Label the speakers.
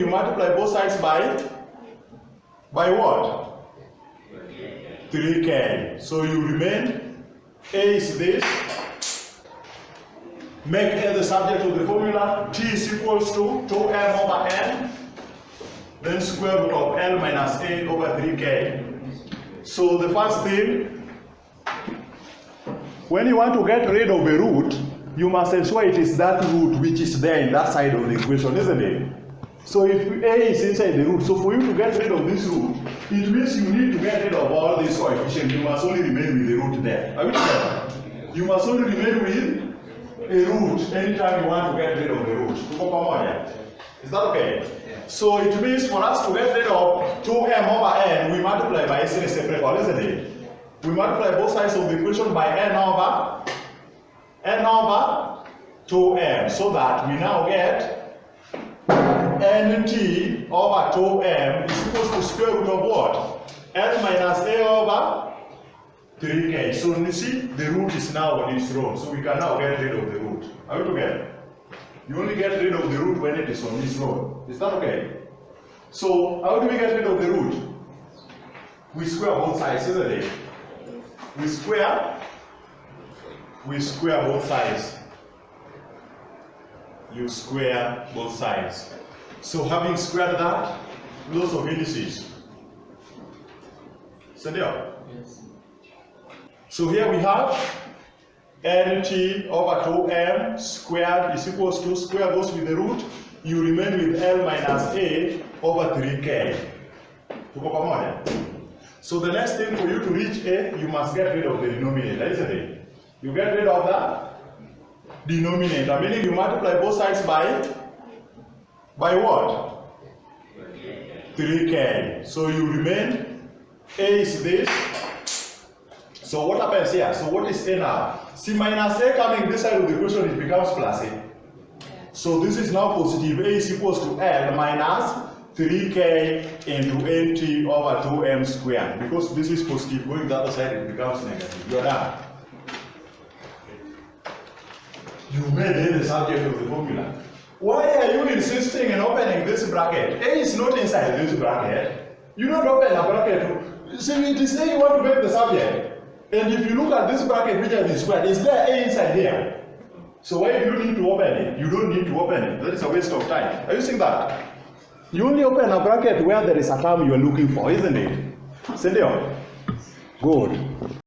Speaker 1: You multiply both sides by what? 3k. So you remain, A is this. Make A the subject of the formula. T is equals to 2m over n. Then square root of L minus A over 3k. So the first thing, when you want to get rid of a root, you must ensure it is that root which is there in that side of the equation, isn't it? So if A is inside the root, so for you to get rid of this root, it means you need to get rid of all these coefficients. You must only remain with the root there. Are you together? You must only remain with a root anytime you want to get rid of the root. Is that okay? So it means for us to get rid of 2m over n, we multiply by a separate one, isn't it? We multiply both sides of the equation by n over 2m, so that we now get nt over 2m is equals to square root of what? L minus a over 3k. So you see, the root is now on its own, so we can now get rid of the root. Are you together? You only get rid of the root when it is on its own. Is that okay? So how do we get rid of the root? We square both sides, isn't it? We square both sides. You square both sides. So having squared that, lots of indices. So there. Yes. So here we have nt over 2m squared is equals to square goes with the root. You remain with L minus A over 3k. So the next thing for you to reach A, you must get rid of the denominator, isn't it? You get rid of the denominator, meaning you multiply both sides by what? 3k. So you remain, A is this. So what happens here? So what is A now? See, minus A coming this side of the equation, it becomes plus A. So this is now positive. A is equals to L minus 3k into nt over 2m squared. Because this is positive, going the other side, it becomes negative. You are done. You made A the subject of the formula. Why are you insisting in opening this bracket? A is not inside this bracket. You don't open a bracket. See, it is A you want to make the subject. And if you look at this bracket which has been squared, is there A inside here? So why do you need to open it? You don't need to open it. That is a waste of time. Are you seeing that? You only open a bracket where there is a term you are looking for, isn't it? Sendio? Good.